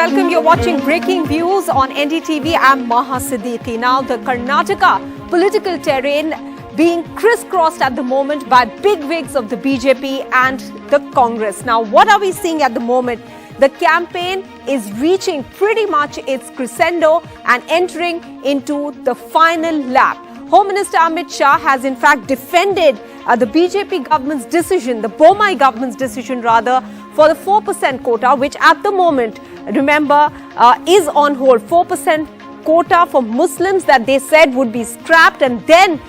welcome. You're watching Breaking Views on NDTV. I'm Maha Siddiqui. Now, the Karnataka political terrain being crisscrossed at the moment by big wigs of the BJP and the Congress. Now, what are we seeing at the moment? The campaign is reaching pretty much its crescendo and entering into the final lap. Home Minister Amit Shah has in fact defended the BJP government's decision, the Bomai government's decision rather, for the 4% quota, which at the moment, remember, is on hold. 4% quota for Muslims that they said would be scrapped and then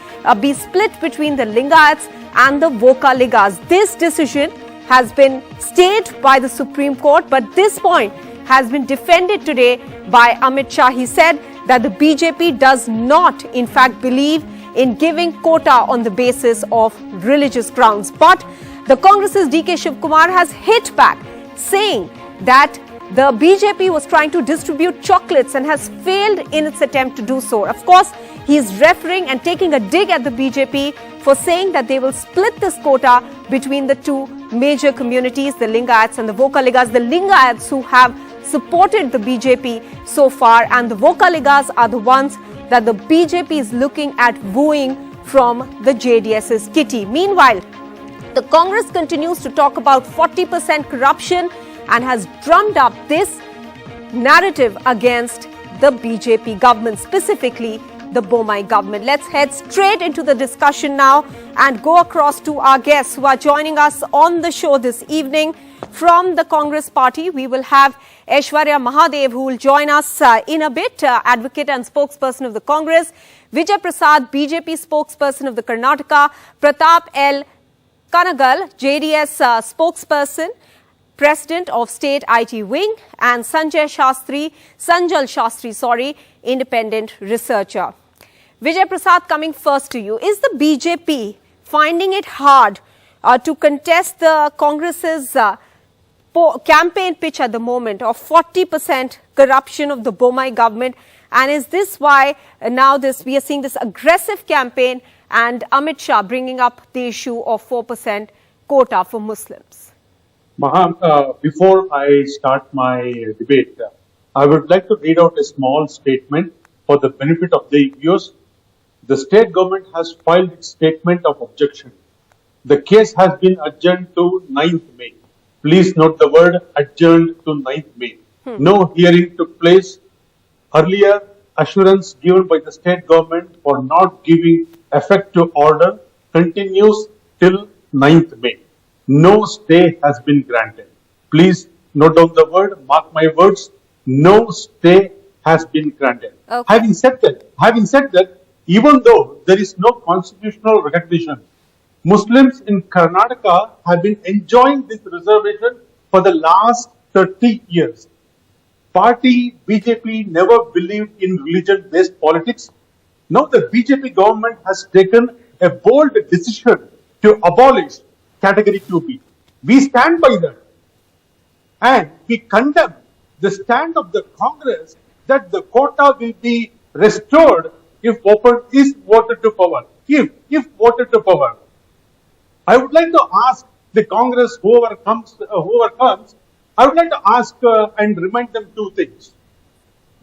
be split between the Lingayats and the Vokkaligas. This decision has been stayed by the Supreme Court, but this point has been defended today by Amit Shah. He said that the BJP does not, in fact, believe in giving quota on the basis of religious grounds. But the Congress's DK Shivakumar has hit back, saying that the BJP was trying to distribute chocolates and has failed in its attempt to do so. Of course, he is referring and taking a dig at the BJP for saying that they will split this quota between the two major communities, the Lingayats and the Vokkaligas. The Lingayats who have supported the BJP so far, and the Vokkaligas are the ones that the BJP is looking at wooing from the JDS's kitty. Meanwhile, the Congress continues to talk about 40% corruption and has drummed up this narrative against the BJP government, specifically the Bomai government. Let's head straight into the discussion now and go across to our guests who are joining us on the show this evening. From the Congress party, we will have Aishwarya Mahadev, who will join us in a bit, advocate and spokesperson of the Congress, Vijay Prasad, BJP spokesperson of the Karnataka, Pratap L. Kanagal, JDS spokesperson, President of State IT Wing, and Sanjal Shastri, independent researcher. Vijay Prasad, coming first to you. Is the BJP finding it hard to contest the Congress's campaign pitch at the moment of 40% corruption of the Bomai government? And is this why now we are seeing this aggressive campaign and Amit Shah bringing up the issue of 4% quota for Muslims? Maha, before I start my debate, I would like to read out a small statement for the benefit of the viewers. The state government has filed its statement of objection. The case has been adjourned to 9th May. Please note the word adjourned to 9th May. No hearing took place. Earlier, assurance given by the state government for not giving effect to order continues till 9th May. No stay has been granted. Please note down the word, mark my words, no stay has been granted. Okay. Having said that, even though there is no constitutional recognition, Muslims in Karnataka have been enjoying this reservation for the last 30 years. Party BJP never believed in religion-based politics. Now the BJP government has taken a bold decision to abolish Category 2B. We stand by that. And we condemn the stand of the Congress that the quota will be restored if is voted to power. If voted to power. I would like to ask the Congress, whoever comes, I would like to ask and remind them two things.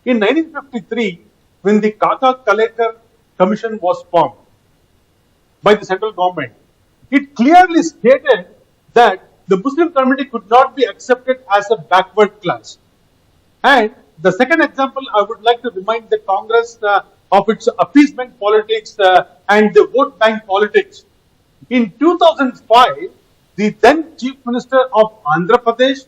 In 1953, when the Kaka-Kalekar Commission was formed by the central government, it clearly stated that the Muslim community could not be accepted as a backward class. And the second example, I would like to remind the Congress of its appeasement politics and the vote bank politics. In 2005, the then Chief Minister of Andhra Pradesh,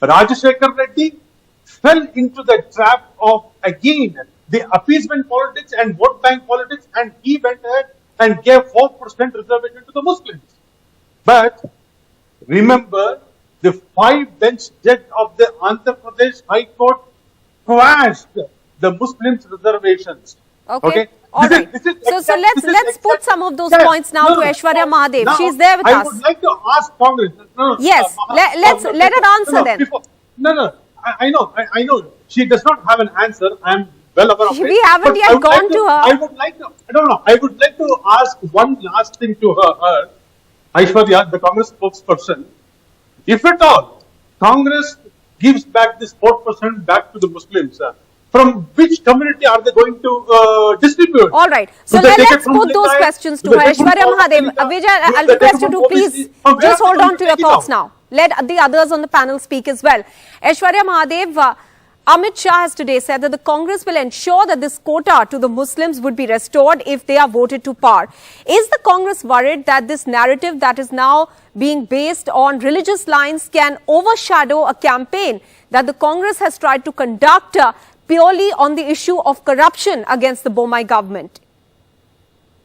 Rajashekar Reddy, fell into the trap of, again, the appeasement politics and vote bank politics, and he went ahead and gave 4% reservation to the Muslims. But remember, the 5-bench judge of the Andhra Pradesh High Court quashed the Muslims' reservations. Okay. All right. So let's put some of those points now to Aishwarya Mahadev. Now, she's there with us. I would like to ask Congress. Yes, let her answer then. I know. She does not have an answer. I am well aware of it. We haven't yet gone to her. I would like to ask one last thing to her. Aishwarya, the Congress spokesperson. If at all Congress gives back this 4% back to the Muslims, from which community are they going to distribute? All right. So let's put those questions to her. Aishwarya Mahadev, Vijay, I'll request you to please just hold on to your thoughts now. Let the others on the panel speak as well. Aishwarya Mahadev, Amit Shah has today said that the Congress will ensure that this quota to the Muslims would be restored if they are voted to power. Is the Congress worried that this narrative that is now being based on religious lines can overshadow a campaign that the Congress has tried to conduct purely on the issue of corruption against the Bomai government?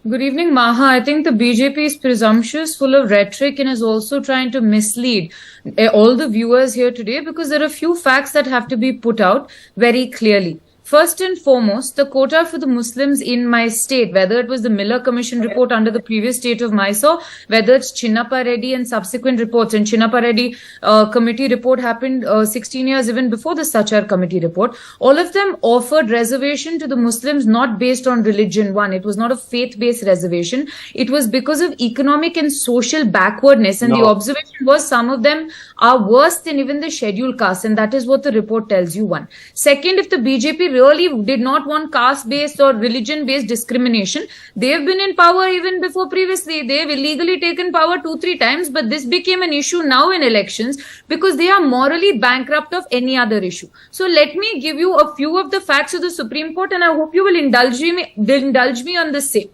Good evening, Maha. I think the BJP is presumptuous, full of rhetoric, and is also trying to mislead all the viewers here today, because there are a few facts that have to be put out very clearly. First and foremost, the quota for the Muslims in my state, whether it was the Miller Commission report under the previous state of Mysore, whether it's Chinnappa Reddy and subsequent reports, and Chinnappa Reddy committee report happened 16 years even before the Sarkaar committee report, all of them offered reservation to the Muslims not based on religion. One, it was not a faith-based reservation. It was because of economic and social backwardness, and the observation was some of them are worse than even the scheduled castes, and that is what the report tells you. One. Second, if the BJP really did not want caste-based or religion-based discrimination, they have been in power even before previously. They have illegally taken power 2-3 times, but this became an issue now in elections because they are morally bankrupt of any other issue. So let me give you a few of the facts of the Supreme Court, and I hope you will indulge me on the same.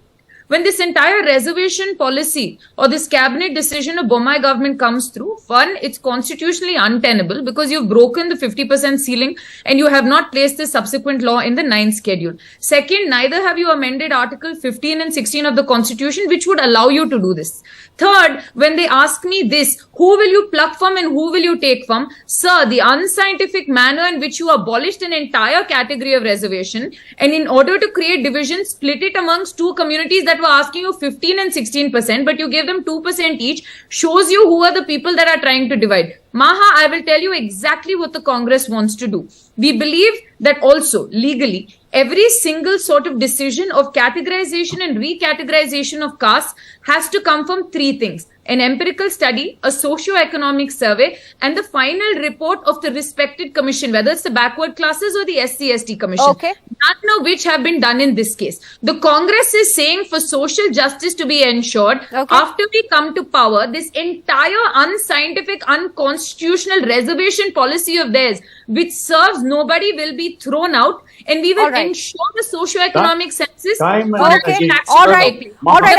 When this entire reservation policy or this cabinet decision of Bomai government comes through, one, it's constitutionally untenable because you've broken the 50% ceiling and you have not placed the subsequent law in the 9th schedule. Second, neither have you amended Article 15 and 16 of the Constitution, which would allow you to do this. Third, when they ask me this, who will you pluck from and who will you take from? Sir, the unscientific manner in which you abolished an entire category of reservation, and in order to create division, split it amongst two communities that were asking you 15 and 16%, but you gave them 2% each, shows you who are the people that are trying to divide. Maha, I will tell you exactly what the Congress wants to do. We believe that also legally, every single sort of decision of categorization and recategorization of castes has to come from 3 things. An empirical study, a socio-economic survey, and the final report of the respected commission, whether it's the backward classes or the SC/ST commission. Okay. None of which have been done in this case. The Congress is saying for social justice to be ensured, after we come to power, this entire unscientific, unconstitutional reservation policy of theirs, which serves nobody, will be thrown out, and we will ensure the socio-economic census. All right. The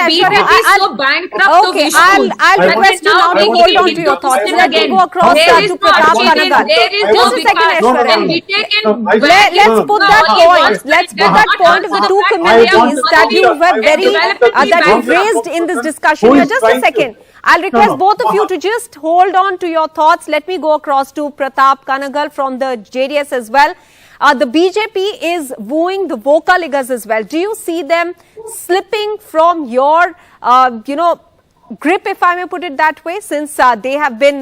BJP is so bankrupt of issues. I'll request you now to hold on to your thoughts. Let me go across to Pratap Kanagal. Just a second, Aishwarya. Let's put that point. Let's put that point of the two communities that you've raised in this discussion. Just a second. I'll request both of you to just hold on to your thoughts. Let me go across to Pratap Kanagal from the JDS as well. The BJP is wooing the Vokkaligas as well. Do you see them slipping from your, grip, if I may put it that way, since they have been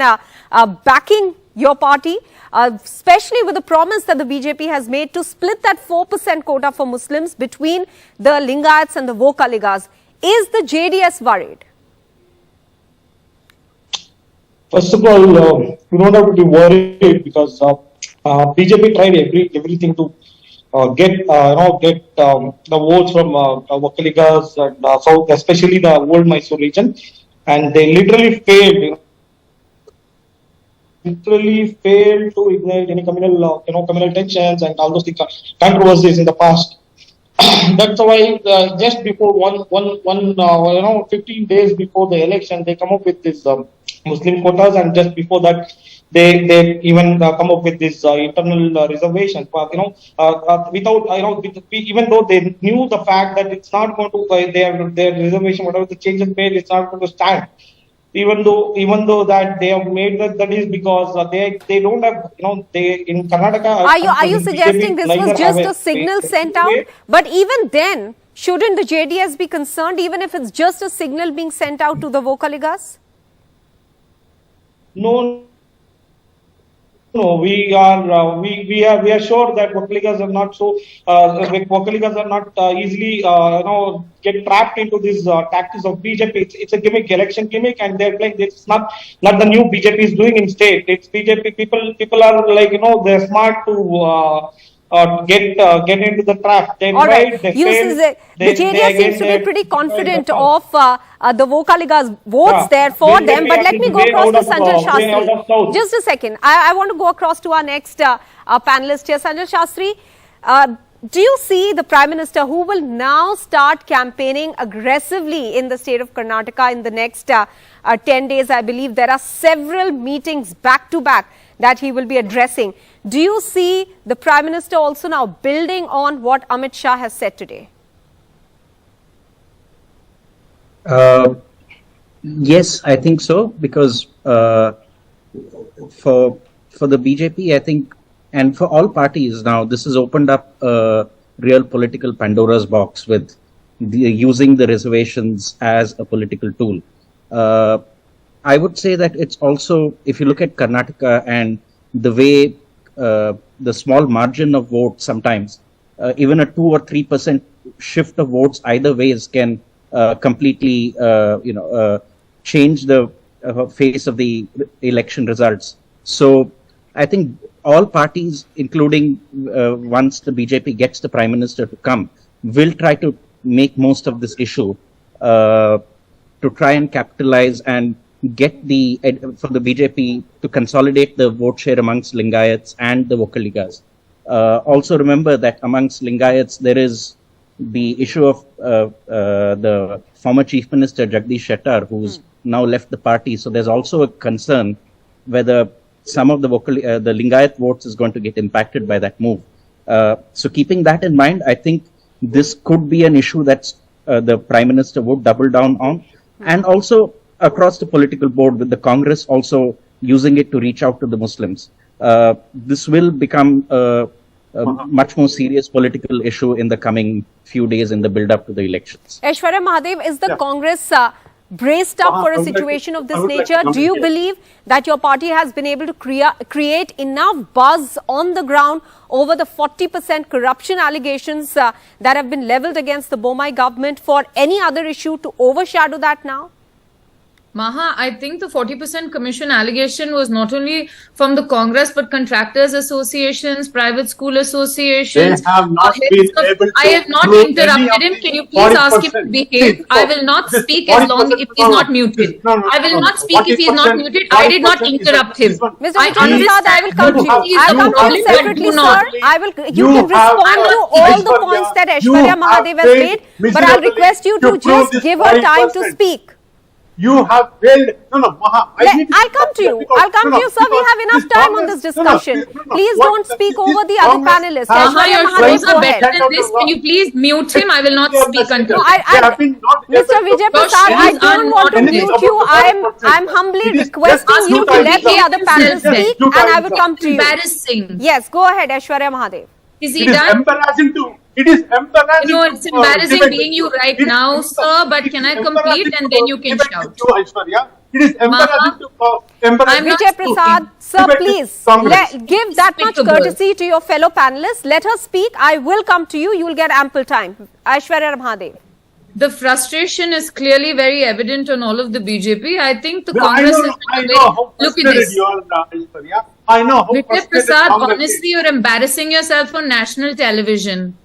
backing your party, especially with the promise that the BJP has made to split that 4% quota for Muslims between the Lingayats and the Vokkaligas? Is the JDS worried? First of all, you don't have to be worried because BJP tried everything to get the votes from Vokkaligas and South, especially the old Mysore region, and they literally failed. Literally failed to ignite any communal tensions and all those controversies in the past. That's why just before 15 days before the election, they come up with this Muslim quotas, and just before that, they even come up with this internal reservation. Without even though they knew the fact that it's not going to their reservation, whatever the changes made, it's not going to stand. Even though that they have made that is because they don't have they in Karnataka. Are you suggesting this was just a signal sent out? But even then, shouldn't the JDS be concerned, even if it's just a signal being sent out to the Vokkaligas? No, No, we are sure that Vokkaligas are not Vokkaligas are not easily get trapped into these tactics of BJP. It's a gimmick, election gimmick, and they're playing. It's not the new BJP is doing in state. It's BJP people are they're smart to get into the trap. They All right. they The JDS seems to be pretty confident of the Vokkaligas votes there for them. But let me go across to Sanjay Shastri. Just a second. I want to go across to our next panelist here. Sanjay Shastri, do you see the Prime Minister, who will now start campaigning aggressively in the state of Karnataka in the next 10 days? I believe there are several meetings back to back that he will be addressing. Do you see the Prime Minister also now building on what Amit Shah has said today? Yes, I think so, because for the BJP, I think, and for all parties now, this has opened up a real political Pandora's box with using the reservations as a political tool. I would say that it's also, if you look at Karnataka and the way the small margin of votes sometimes, even a 2 or 3% shift of votes either ways can completely, change the face of the election results. So I think all parties, including once the BJP gets the Prime Minister to come, will try to make most of this issue to try and capitalize and get for the BJP to consolidate the vote share amongst Lingayats and the Vokkaligas. Also remember that amongst Lingayats there is the issue of the former Chief Minister Jagdish Shettar, who's now left the party. So there's also a concern whether some of the Lingayat votes is going to get impacted by that move. So keeping that in mind, I think this could be an issue that the Prime Minister would double down on, and also across the political board, with the Congress also using it to reach out to the Muslims. This will become a much more serious political issue in the coming few days in the build-up to the elections. Aishwarya Mahadev, is the Congress braced up for a situation of this nature? Do you believe that your party has been able to create enough buzz on the ground over the 40% corruption allegations that have been levelled against the Bomai government for any other issue to overshadow that now? Maha, I think the 40% commission allegation was not only from the Congress, but contractors associations, private school associations. They have not been able to I have not interrupted him. Can you please ask him to behave? I will not speak as long if he is not muted. I will not speak if he is not muted. I did not interrupt him. Mr. Prasad, I will come to you. I will come to you separately, sir. You can respond to all the points that Aishwarya Mahadev has made, but I'll request you to just give her time to speak. You have failed. Maha. I'll come to you. I'll come to you, sir. We have enough time on this discussion. Please don't speak over the other panelists. Maha, your shows are better than this. Can you please mute him? I will not speak until. Mr. Vijay Prasad, I don't want to mute you. I'm humbly requesting you to let the other panelists speak, and I will come to you. Embarrassing. Yes, go ahead, Aishwarya Mahadev. Is he done? It is embarrassing. No, it's embarrassing being you right now, sir, but can I complete and then you can shout? It is embarrassing Vijay Prasad, sir, please give that much courtesy to your fellow panelists. Let her speak. I will come to you. You will get ample time. Aishwarya Mahadev. The frustration is clearly very evident on all of the BJP. I think the Congress is look at this. I know. Vijay Prasad, honestly, you're embarrassing yourself on national television.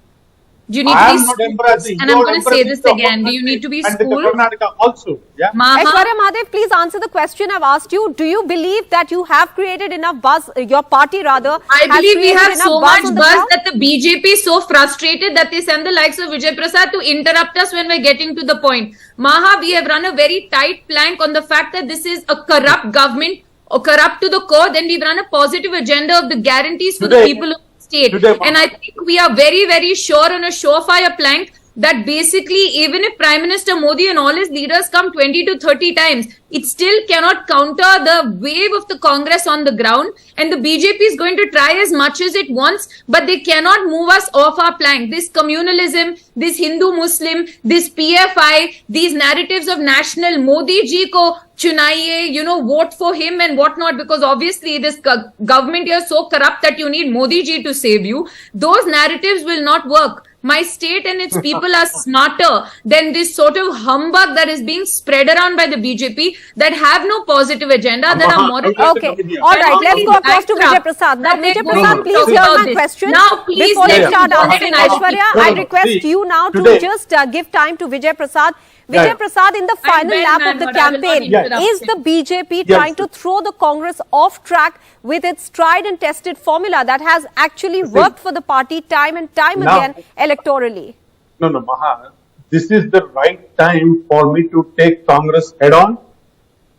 Do you need to be and I'm going to say this again. Do you need to be schooled? Also, yeah. Aishwarya Mahadev, please answer the question I've asked you. Do you believe that you have created enough buzz, your party rather? I believe we have so much buzz that the BJP is so frustrated that they send the likes of Vijay Prasad to interrupt us when we're getting to the point. Maha, we have run a very tight plank on the fact that this is a corrupt government, or corrupt to the core. Then we've run a positive agenda of the guarantees for the people of state. And I think we are very, very sure on a surefire plank that basically even if Prime Minister Modi and all his leaders come 20 to 30 times, it still cannot counter the wave of the Congress on the ground, and the BJP is going to try as much as it wants, but they cannot move us off our plank. This communalism, this Hindu-Muslim, this PFI, these narratives of national Modi ji ko chunaiye, vote for him and whatnot, because obviously this government here is so corrupt that you need Modi ji to save you. Those narratives will not work. My state and its people are smarter than this sort of humbug that is being spread around by the BJP that have no positive agenda, that are moral. Okay, all right, let's go across to Vijay Prasad. Now, Vijay Prasad, please hear my question. Now, please, before you start go ahead answering, and Aishwarya, I request you now to just give time to Vijay Prasad. Vijay Prasad, in the final lap of the campaign, is the BJP trying to throw the Congress off track with its tried and tested formula that has actually worked for the party time and time again electorally? No, Maha, this is the right time for me to take Congress head on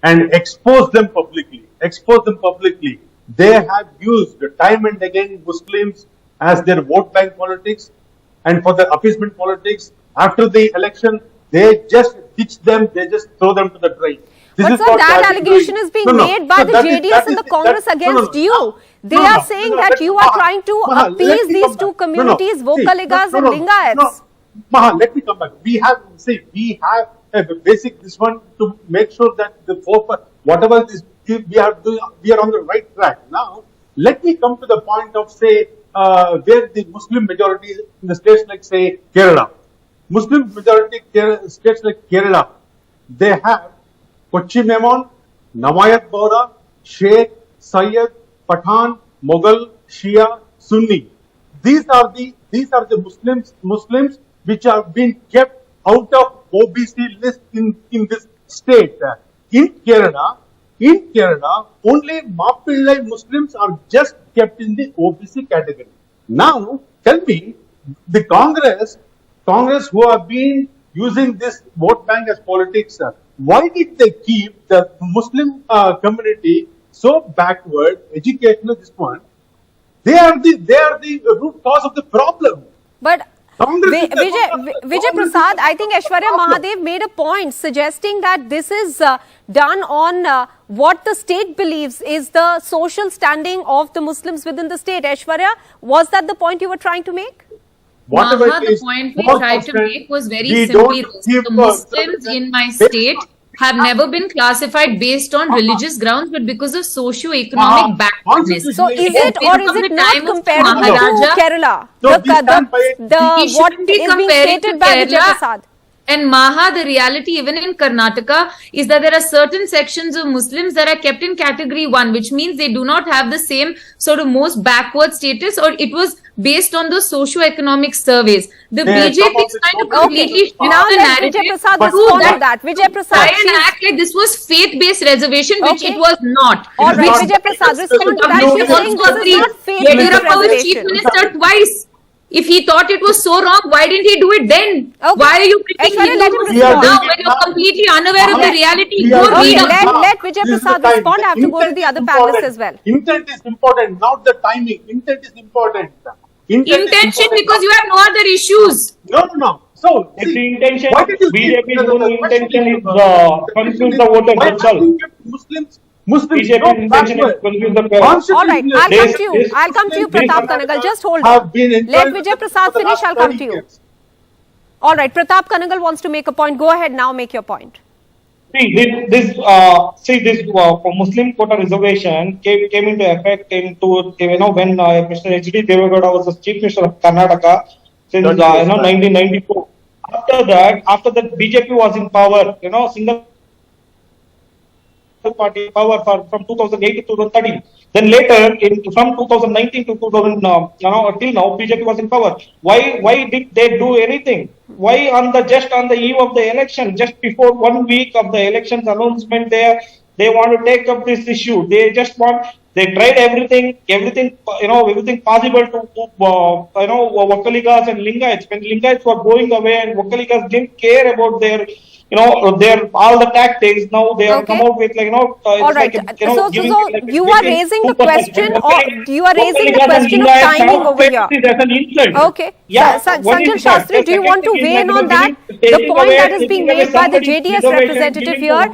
and expose them publicly. They have used time and again Muslims as their vote bank politics and for their appeasement politics. After the election, they just ditch them, they just throw them to the drain. But sir, that allegation is being made by the JDS and the Congress against you. They are saying that you are trying to appease these two communities, Vokkaligas and Lingayats. Maha, let me come back. We have a basic this one to make sure that the whatever this we are doing, we are on the right track. Now, let me come to the point of where the Muslim majority in the states like say Kerala. Muslim majority states like Kerala, they have Kochi Memon, Namayat Bora, Sheikh, Sayyid, Pathan, Mughal, Shia, Sunni. These are the Muslims which have been kept out of OBC list in this state. In Kerala, only Mappillai Muslims are just kept in the OBC category. Now, tell me, the Congress who have been using this vote bank as politics, why did they keep the Muslim community so backward, educational, this one? They are the root cause of the problem. But Vijay Prasad, I think Aishwarya Mahadev made a point suggesting that this is done on what the state believes is the social standing of the Muslims within the state. Aishwarya, was that the point you were trying to make? Maha, the point we tried to make was very simply this. The Muslims in my state have never been classified based on religious grounds, but because of socio-economic backwardness. So is it or is it not comparable to Kerala? What is being stated by Vijay Prasad? And Maha, the reality even in Karnataka is that there are certain sections of Muslims that are kept in category 1, which means they do not have the same sort of most backward status, or it was based on the socio-economic surveys. The BJP is trying to completely shift the narrative. Vijay Prasad respond to that. Vijay Prasad, try and act like this was faith-based reservation, which it was not. All right, Vijay Prasad, respond to that. She's saying this is not faith-based Yadurappa was reservation. Chief Minister twice. If he thought it was so wrong, why didn't he do it then? Why are you pretending now when you're completely unaware of the reality? Let Vijay Prasad respond. I have to go to the other panelists as well. Intent is important, not the timing. Intent is important. Intention because you have no other issues. No. So, If the intention, why did you BJP's only intention is confuse the voter, that's all. Muslims BJP's intention is confuse the voter. All right, I'll come to you, Pratap Kanagal. Just hold on. Let Vijay Prasad finish, I'll come to you. All right, Pratap Kanagal wants to make a point. Go ahead now, make your point. See, this Muslim quota reservation came into effect when Mr. H.D. Devegowda was the Chief Minister of Karnataka since 1994. After that, BJP was in power. Single party power from 2008 to 2013. Then later, from 2019 to 2000, till now, BJP was in power. Why did they do anything? Why just on the eve of the election, just before 1 week of the elections announcement, they want to take up this issue. They just want They tried everything possible to Vokkaligas and Lingayats. When Lingayats were going away and Vokkaligas didn't care about their all the tactics. Now they are come out with all right. So you are raising the question, or you are raising the question of timing over here. Okay. Yeah. Sanjay Shastri, do you want to weigh in on that? The point that is being made by the JDS representative here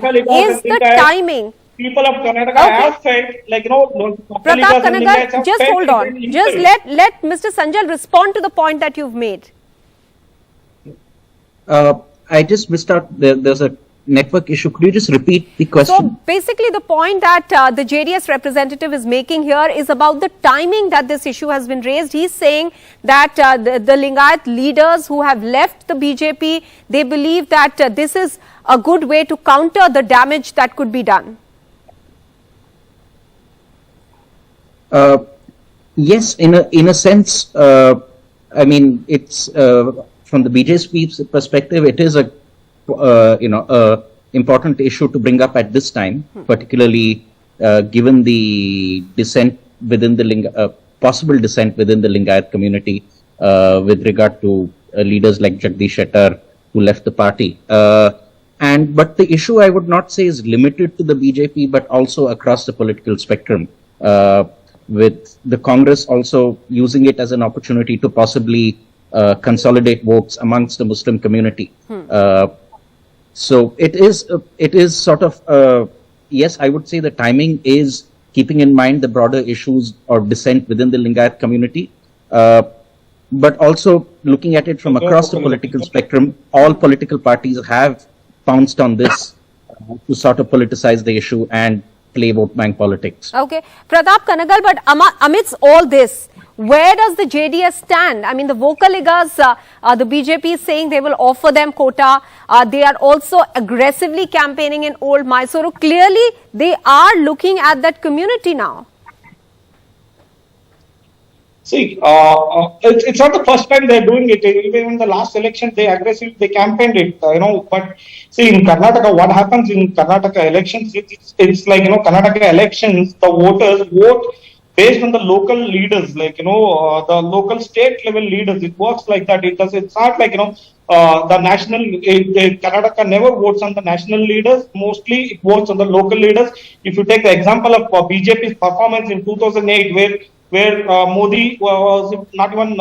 is the timing. People of Karnataka have felt Pratap Kanagar, just hold on. Just let Mr. Sanjay respond to the point that you've made. I just missed out. There's a network issue. Could you just repeat the question? So basically the point that the JDS representative is making here is about the timing that this issue has been raised. He's saying that the Lingayat leaders who have left the BJP, they believe that this is a good way to counter the damage that could be done. Yes, in a sense, I mean, it's from the BJP's perspective, it is a important issue to bring up at this time, particularly given the dissent within the possible dissent within the Lingayat community with regard to leaders like Jagdish Shettar who left the party. But the issue I would not say is limited to the BJP, but also across the political spectrum, with the Congress also using it as an opportunity to possibly consolidate votes amongst the Muslim community. So it is sort of, yes, I would say the timing is keeping in mind the broader issues or dissent within the Lingayat community, but also looking at it from across the political spectrum. All political parties have pounced on this to sort of politicize the issue and play vote bank politics. Okay, Pratap Kanagal, but amidst all this, where does the JDS stand? I mean, the Vokkaligas, the BJP is saying they will offer them quota. They are also aggressively campaigning in Old Mysuru. Clearly, they are looking at that community now. See, it's not the first time they're doing it. Even in the last election, they campaigned it, But see, in Karnataka, what happens in Karnataka elections, it's like, Karnataka elections, the voters vote based on the local leaders, the local state level leaders. It works like that. It's not like, the national, Karnataka never votes on the national leaders. Mostly it votes on the local leaders. If you take the example of BJP's performance in 2008, where Modi was not even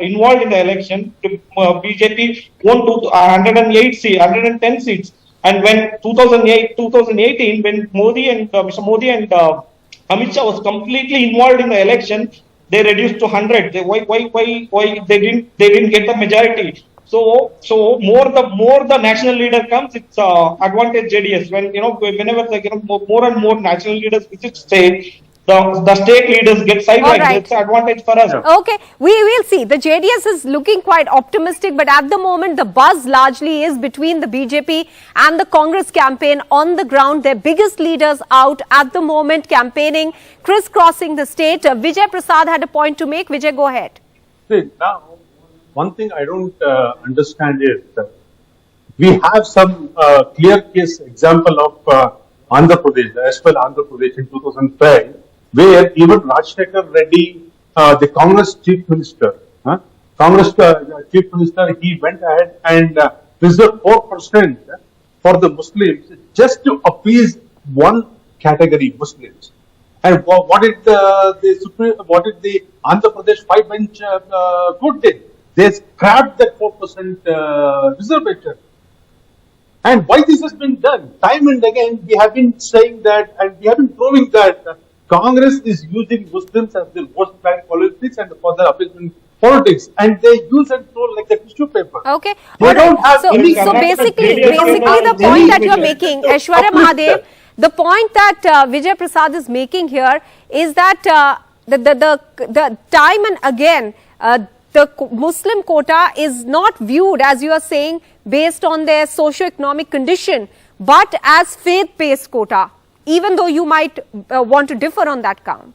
involved in the election, BJP won 110 seats. And when 2018, when Modi and Mr. Modi and Amit Shah was completely involved in the election, they reduced to 100. Why they didn't get the majority? So more the national leader comes, it's advantage JDS. Whenever more and more national leaders visit state, the state leaders get sidelined. Right. It's an advantage for us. Okay, we will see. The JDS is looking quite optimistic, but at the moment, the buzz largely is between the BJP and the Congress campaign on the ground. Their biggest leaders out at the moment campaigning, crisscrossing the state. Vijay Prasad had a point to make. Vijay, go ahead. See, now, one thing I don't understand is that we have some clear case example of Andhra Pradesh, as well Andhra Pradesh in 2005, where even Rajshekhar Reddy, the Congress chief minister, chief minister, he went ahead and reserved 4% for the Muslims just to appease one category, Muslims. And what did the Andhra Pradesh 5-bench court did? They scrapped that 4% reservation. And why this has been done? Time and again, we have been saying that, and we have been proving that Congress is using Muslims as their vote bank politics and for the appeasement politics, and they use and throw like the tissue paper. Okay. They don't have so basically the point that you are making, Aishwarya Mahadev, the point that Vijay Prasad is making here is that the time and again, the Muslim quota is not viewed, as you are saying, based on their socio-economic condition, but as faith-based quota, even though you might want to differ on that count.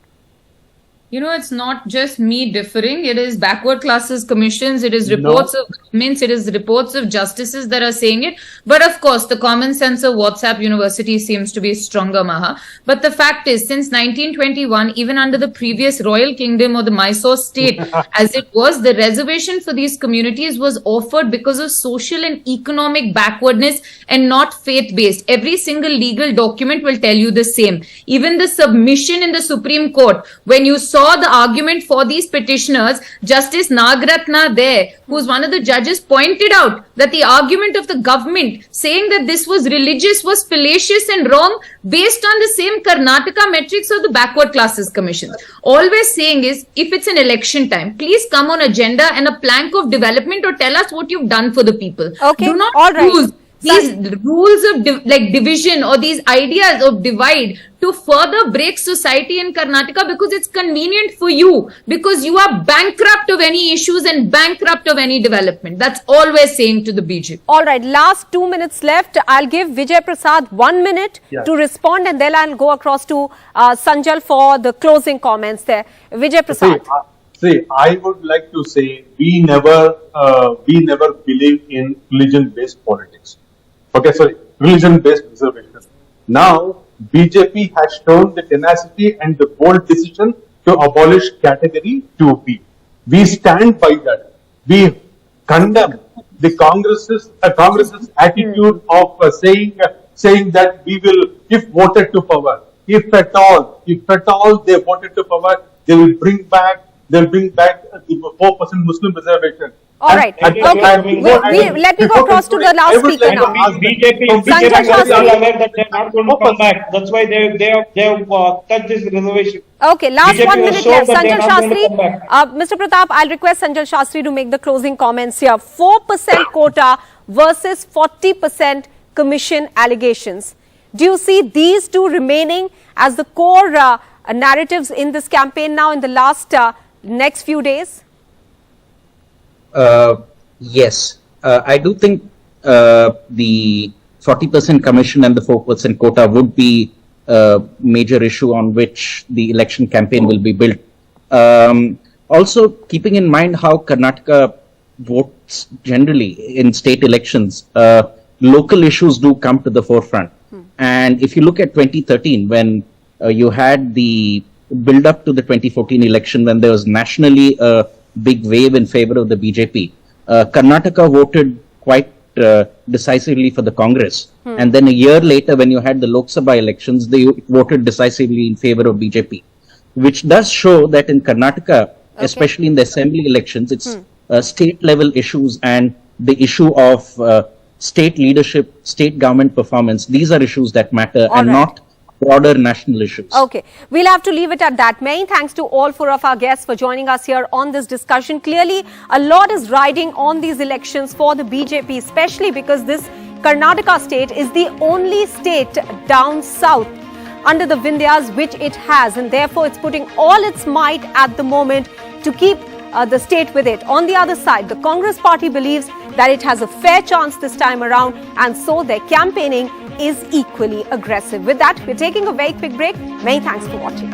You know, it's not just me differing. It is backward classes commissions. It is reports of governments. It is reports of justices that are saying it. But of course, the common sense of WhatsApp University seems to be stronger, Maha. But the fact is, since 1921, even under the previous Royal Kingdom or the Mysore state, as it was, the reservation for these communities was offered because of social and economic backwardness and not faith-based. Every single legal document will tell you the same. Even the submission in the Supreme Court, when you saw the argument for these petitioners, Justice Nagratna there, who's one of the judges, pointed out that the argument of the government saying that this was religious was fallacious and wrong based on the same Karnataka metrics of the backward classes commission. All we're saying is, if it's an election time, please come on agenda and a plank of development or tell us what you've done for the people. Okay, do not all right. use these rules of division or these ideas of divide to further break society in Karnataka because it's convenient for you, because you are bankrupt of any issues and bankrupt of any development. That's all we're saying to the BJP. All right, last 2 minutes left. I'll give Vijay Prasad 1 minute to respond, and then I'll go across to Sanjal for the closing comments there. Vijay Prasad. See, I would like to say we never believe in religion-based politics. Okay, sorry, religion-based reservation. Now, BJP has shown the tenacity and the bold decision to abolish category 2B. We stand by that. We condemn the Congress's attitude of saying that we will, if voted to power, if at all they voted to power, they will bring back the 4% Muslim reservation. All right. Let me go across to the last speaker now. BJP Shastri. are aware that they're not going to come back. That's why they have cut this reservation. Okay, last BJP 1 minute left. Sanjal Shastri, Shastri. Mr. Pratap, I'll request Sanjal Shastri to make the closing comments here. 4% quota versus 40% commission allegations. Do you see these two remaining as the core narratives in this campaign now in the last next few days? Yes, I do think the 40% commission and the 4% quota would be a major issue on which the election campaign will be built. Also, keeping in mind how Karnataka votes generally in state elections, local issues do come to the forefront. And if you look at 2013, when you had the build up to the 2014 election, when there was nationally a big wave in favor of the BJP, Karnataka voted quite decisively for the Congress. And then a year later, when you had the Lok Sabha elections, they voted decisively in favor of BJP, which does show that in Karnataka, especially in the assembly elections, it's state level issues and the issue of state leadership, state government performance. These are issues that matter not broader national issues. Okay, we'll have to leave it at that. Many thanks to all four of our guests for joining us here on this discussion. Clearly, a lot is riding on these elections for the BJP, especially because this Karnataka state is the only state down south under the Vindhyas which it has, and therefore it's putting all its might at the moment to keep the state with it. On the other side, the Congress party believes that it has a fair chance this time around, and so their campaigning is equally aggressive. With that, we're taking a very quick break. Many thanks for watching.